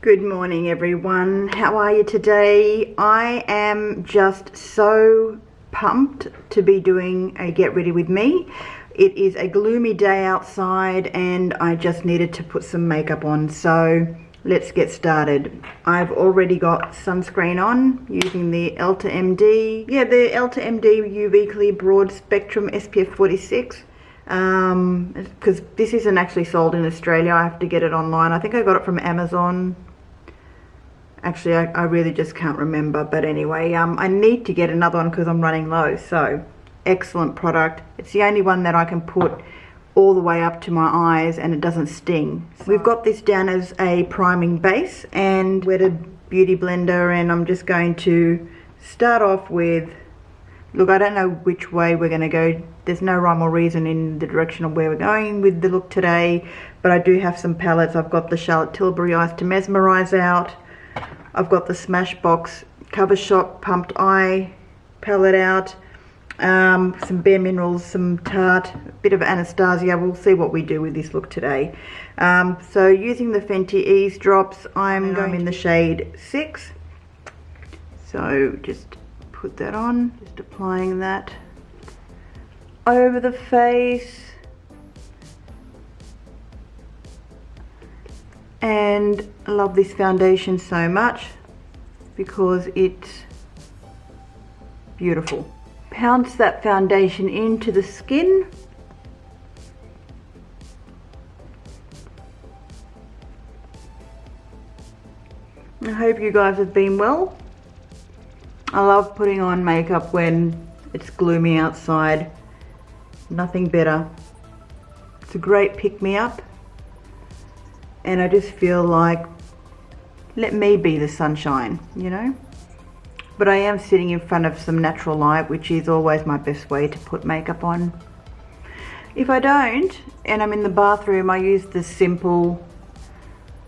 Good morning everyone, how are you today? I am just so pumped to be doing a get ready with me. It is a gloomy day outside and I just needed to put some makeup on, so let's get started. I've already got sunscreen on using the Elta MD. Yeah, the Elta MD UV Clear Broad Spectrum SPF 46. Because this isn't actually sold in Australia, I have to get it online. I think I got it from Amazon. Actually, I really just can't remember, but anyway, I need to get another one because I'm running low. So excellent product. It's the only one that I can put all the way up to my eyes and it doesn't sting. So we've got this down as a priming base and wetted beauty blender, and I'm just going to start off with, look, I don't know which way we're going to go. There's no rhyme or reason in the direction of where we're going with the look today, but I do have some palettes. I've got the Charlotte Tilbury Eyes to Mesmerize out. I've got the Smashbox Cover Shop Pumped Eye palette out. Some Bare Minerals, some Tarte, a bit of Anastasia. We'll see what we do with this look today. So using the Fenty Eaze Drops, I'm going in the shade 6. So just put that on, just applying that over the face. And I love this foundation so much because it's beautiful. Pounce that foundation into the skin. I hope you guys have been well. I love putting on makeup when it's gloomy outside. Nothing better. It's a great pick-me-up. And I just feel like, let me be the sunshine, you know? But I am sitting in front of some natural light, which is always my best way to put makeup on. If I don't, and I'm in the bathroom, I use the simple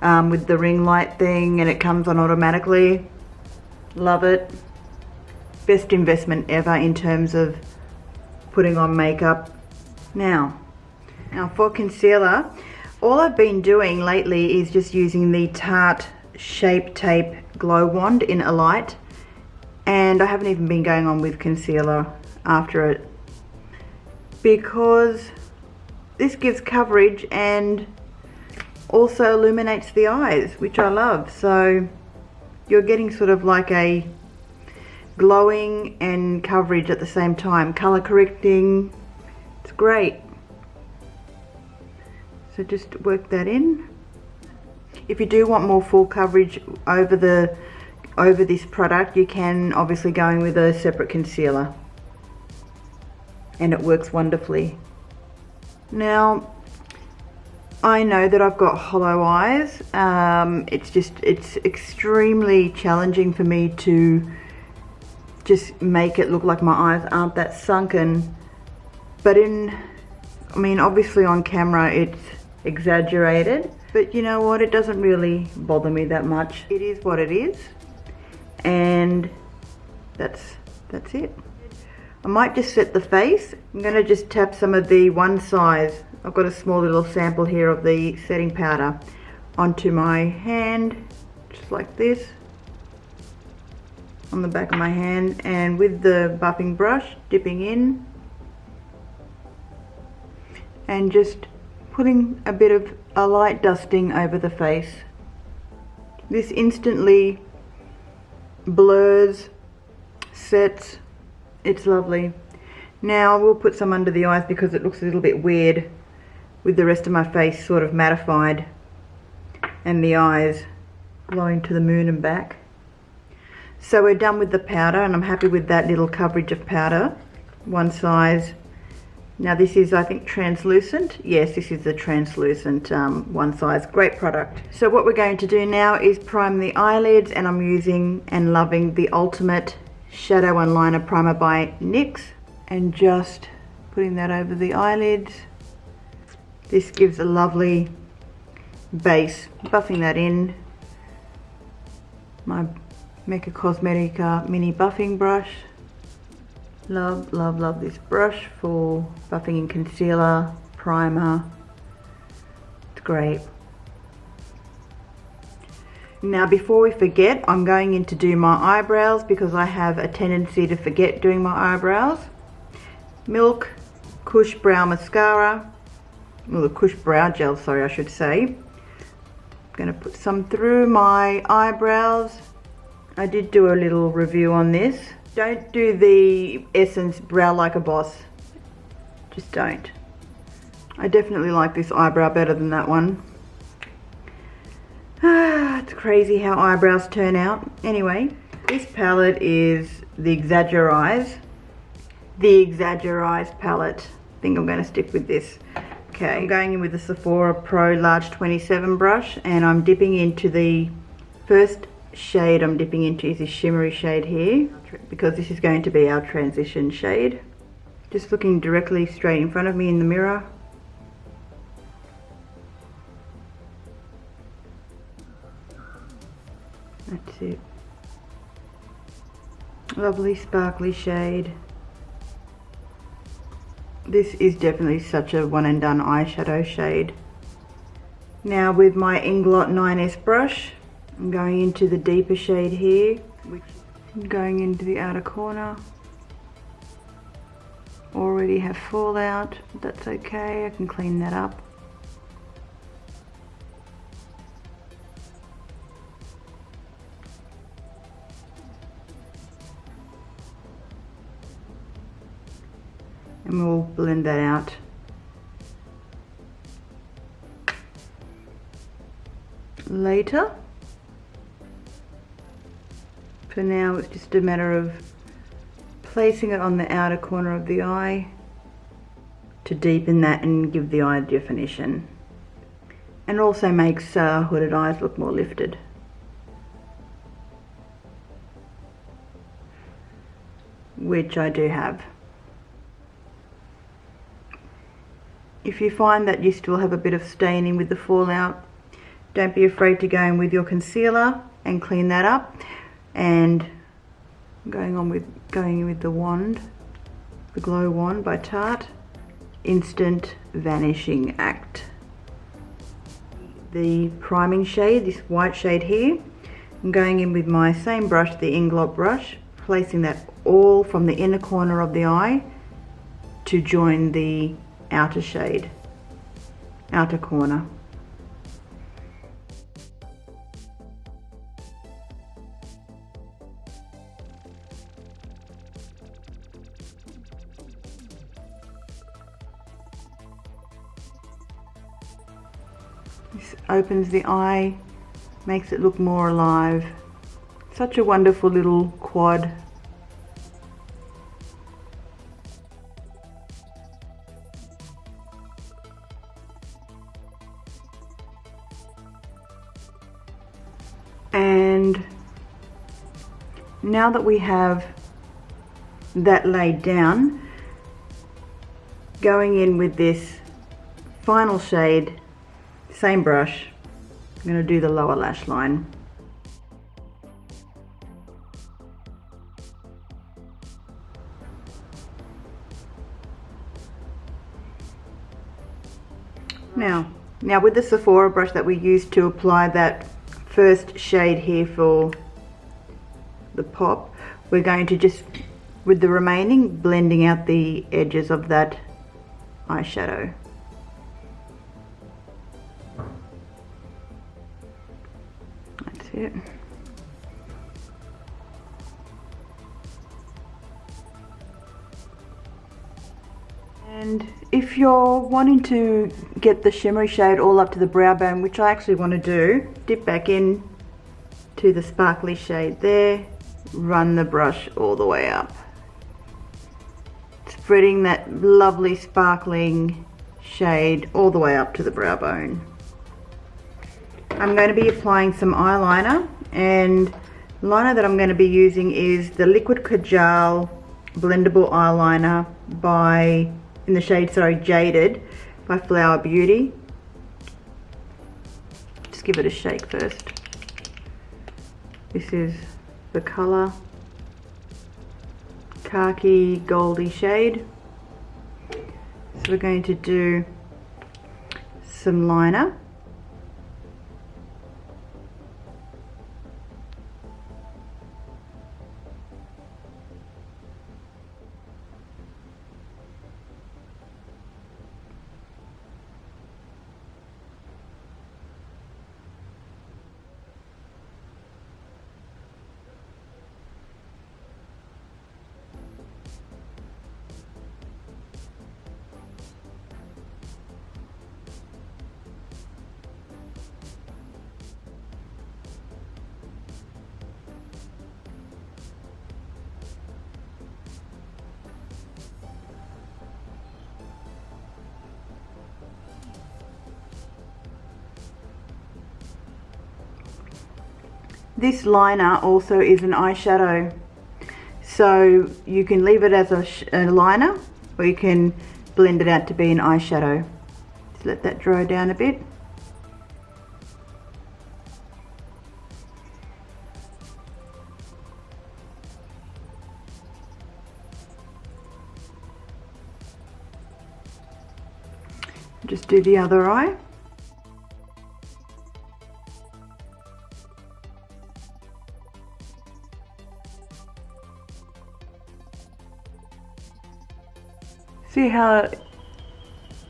with the ring light thing, and it comes on automatically. Love it. Best investment ever in terms of putting on makeup. Now for concealer, all I've been doing lately is just using the Tarte Shape Tape Glow Wand in Alight, and I haven't even been going on with concealer after it because this gives coverage and also illuminates the eyes, which I love. So you're getting sort of like a glowing and coverage at the same time, color correcting. It's great. So just work that in. If you do want more full coverage over this product, you can obviously go in with a separate concealer, and it works wonderfully. Now, I know that I've got hollow eyes. It's extremely challenging for me to just make it look like my eyes aren't that sunken. But obviously on camera it's exaggerated, but you know what, it doesn't really bother me that much. It is what it is, and that's it. I might just set the face. I'm going to just tap some of the One Size. I've got a small little sample here of the setting powder onto my hand, just like this, on the back of my hand, and with the buffing brush dipping in and just putting a bit of a light dusting over the face. This instantly blurs, sets. It's lovely. Now we'll put some under the eyes because it looks a little bit weird with the rest of my face sort of mattified and the eyes glowing to the moon and back. So we're done with the powder, and I'm happy with that little coverage of powder. One Size. Now this is, I think, translucent. Yes, this is the translucent One Size. Great product. So what we're going to do now is prime the eyelids, and I'm using and loving the Ultimate Shadow and Liner Primer by NYX, and just putting that over the eyelids. This gives a lovely base. Buffing that in. My Mecca Cosmetica mini buffing brush. Love, love, love this brush for buffing in concealer, primer. It's great. Now before we forget, I'm going in to do my eyebrows because I have a tendency to forget doing my eyebrows. Milk Kush Brow Mascara, well, the Kush Brow Gel, sorry I should say. I'm going to put some through my eyebrows. I did do a little review on this. Don't do the Essence Brow Like a Boss. Just don't. I definitely like this eyebrow better than that one. It's crazy how eyebrows turn out. Anyway, this palette is the Exaggereyes. The Exaggereyes palette. I think I'm going to stick with this. Okay, I'm going in with the Sephora Pro Large 27 brush, and I'm dipping into the first shade I'm dipping into is this shimmery shade here, because this is going to be our transition shade. Just looking directly straight in front of me in the mirror. That's it. Lovely sparkly shade. This is definitely such a one and done eyeshadow shade. Now with my Inglot 9S brush, I'm going into the deeper shade here, which I'm going into the outer corner. Already have fallout, but that's okay, I can clean that up. And we'll blend that out. Later. For now it's just a matter of placing it on the outer corner of the eye to deepen that and give the eye definition. And also makes hooded eyes look more lifted. Which I do have. If you find that you still have a bit of staining with the fallout, don't be afraid to go in with your concealer and clean that up. And going in with the wand, the Glow Wand by Tarte, Instant Vanishing Act. The priming shade, this white shade here, I'm going in with my same brush, the Inglot brush, placing that all from the inner corner of the eye to join the outer shade, outer corner. This opens the eye, makes it look more alive. Such a wonderful little quad. And now that we have that laid down, going in with this final shade, same brush, I'm going to do the lower lash line. Now with the Sephora brush that we used to apply that first shade here for the pop, we're going to just, with the remaining, blending out the edges of that eyeshadow. That's it. And if you're wanting to get the shimmery shade all up to the brow bone, which I actually want to do, dip back in to the sparkly shade there, run the brush all the way up, spreading that lovely sparkling shade all the way up to the brow bone. I'm going to be applying some eyeliner, and the liner that I'm going to be using is the Liquid Kajal Blendable Eyeliner by, in the shade, sorry, Jaded by Flower Beauty. Just give it a shake first. This is the colour, khaki goldy shade. So we're going to do some liner. This liner also is an eyeshadow, so you can leave it as a liner, or you can blend it out to be an eyeshadow. Just let that dry down a bit. Just do the other eye. See how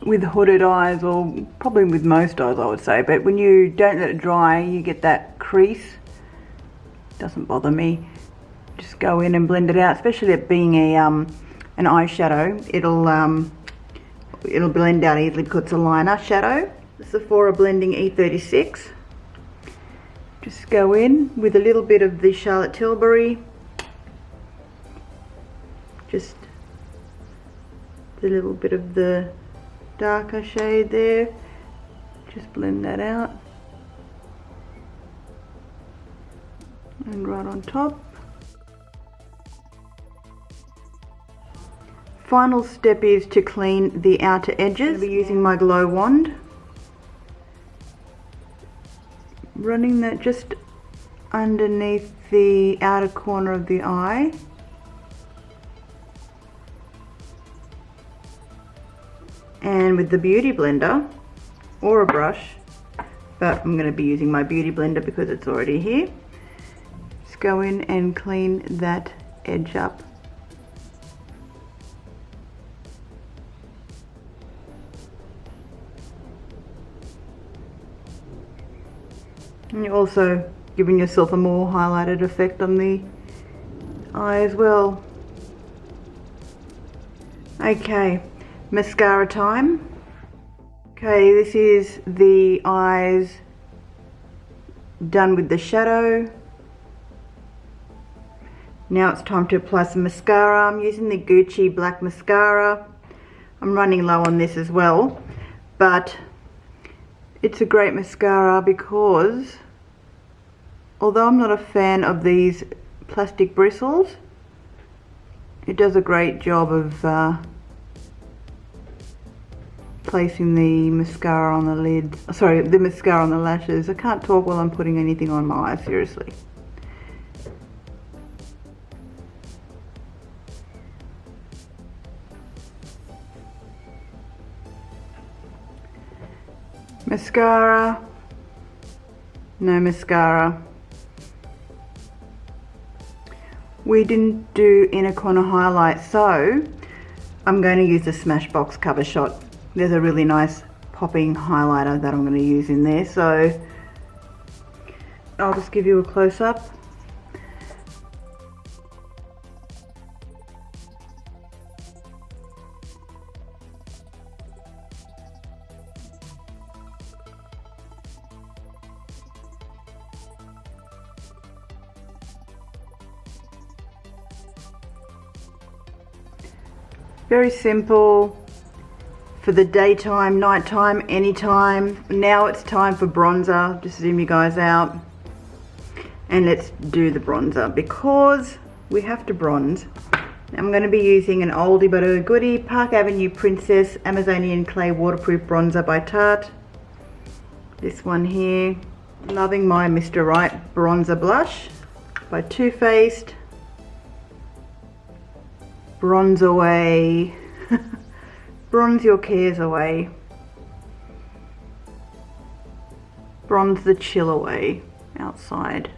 with hooded eyes, or probably with most eyes I would say, but when you don't let it dry you get that crease. Doesn't bother me. Just go in and blend it out, especially it being an eyeshadow. It'll blend out easily because it's a liner shadow. The Sephora Blending E36. Just go in with a little bit of the Charlotte Tilbury. Just a little bit of the darker shade there. Just blend that out. And right on top. Final step is to clean the outer edges. I'll be using my glow wand. Running that just underneath the outer corner of the eye. And with the beauty blender, or a brush, but I'm going to be using my beauty blender because it's already here. Just go in and clean that edge up. And you're also giving yourself a more highlighted effect on the eye as well. Okay, mascara time. Okay, this is the eyes done with the shadow. Now it's time to apply some mascara. I'm using the Gucci black mascara. I'm running low on this as well, but it's a great mascara because although I'm not a fan of these plastic bristles, it does a great job of placing the mascara on the lids. Sorry, the mascara on the lashes. I can't talk while I'm putting anything on my eyes, seriously. Mascara, no mascara. We didn't do inner corner highlight, so I'm going to use the Smashbox Cover Shot. There's a really nice popping highlighter that I'm going to use in there, so I'll just give you a close-up. Very simple for the daytime, nighttime, anytime. Now it's time for bronzer. Just zoom you guys out and let's do the bronzer because we have to bronze. I'm going to be using an oldie but a goodie, Park Avenue Princess Amazonian Clay Waterproof Bronzer by Tarte. This one here. Loving my Mr. Right Bronzer Blush by Too Faced. Bronze away. Bronze your cares away. Bronze the chill away outside.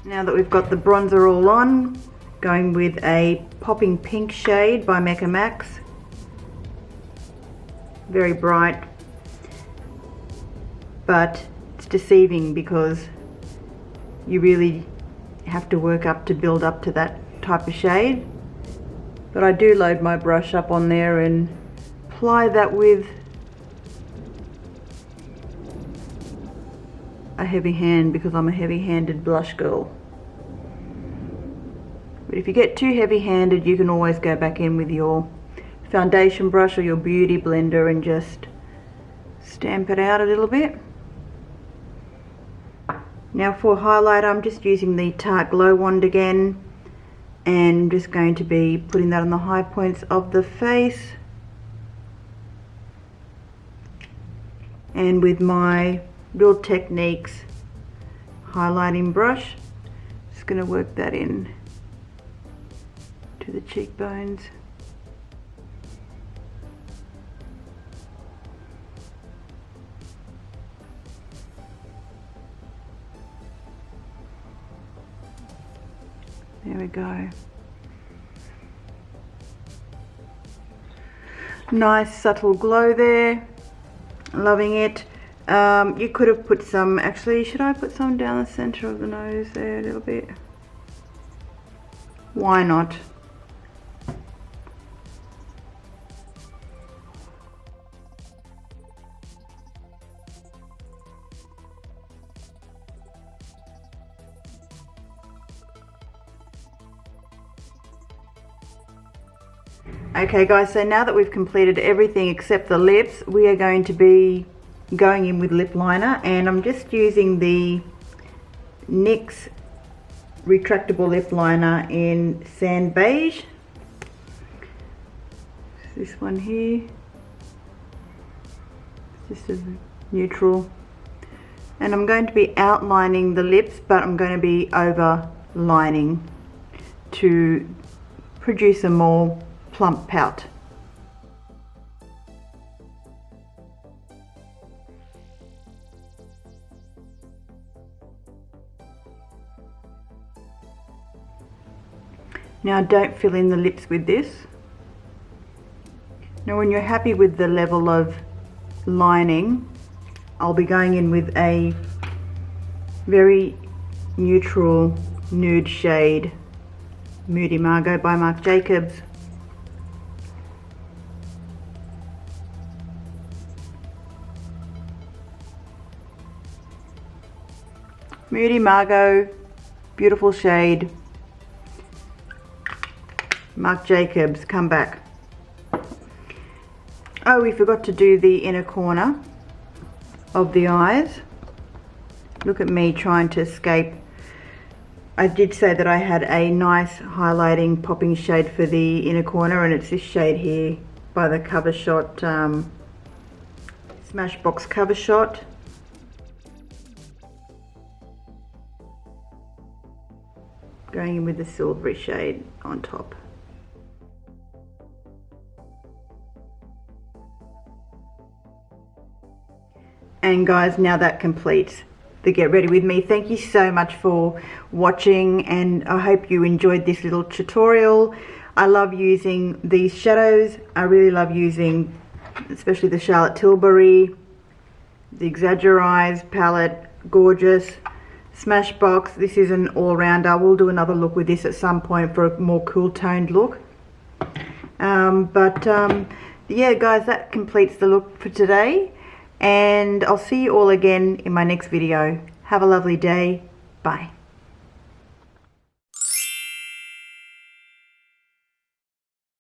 Now that we've got the bronzer all on, going with a popping pink shade by Mecca Max. Very bright, but it's deceiving because you really have to work up to build up to that type of shade. But I do load my brush up on there and apply that with a heavy hand because I'm a heavy-handed blush girl. But if you get too heavy-handed, you can always go back in with your foundation brush or your beauty blender and just stamp it out a little bit. Now for highlight, I'm just using the Tarte Glow Wand again, and I'm just going to be putting that on the high points of the face. And with my Real Techniques highlighting brush, just going to work that in to the cheekbones. There we go. Nice subtle glow there. Loving it. You could have put some, actually, should I put some down the center of the nose there a little bit? Why not? Okay guys, so now that we've completed everything except the lips, we are going to be going in with lip liner, and I'm just using the NYX retractable lip liner in Sand Beige. This one here, just a neutral, and I'm going to be outlining the lips, but I'm going to be overlining to produce a more plump pout. Now don't fill in the lips with this. Now when you're happy with the level of lining, I'll be going in with a very neutral nude shade, Moody Margo by Marc Jacobs. Moody Margo, beautiful shade. Marc Jacobs, come back. Oh, we forgot to do the inner corner of the eyes. Look at me trying to escape. I did say that I had a nice highlighting popping shade for the inner corner, and it's this shade here by the Cover Shot, Smashbox Cover Shot. Going in with the silvery shade on top. And guys, now that completes the Get Ready With Me. Thank you so much for watching, and I hope you enjoyed this little tutorial. I love using these shadows. I really love using especially the Charlotte Tilbury, the Exaggereyes palette, gorgeous. Smashbox, this is an all-rounder. We'll do another look with this at some point for a more cool toned look. Yeah guys, that completes the look for today, and I'll see you all again in my next video. Have a lovely day. Bye.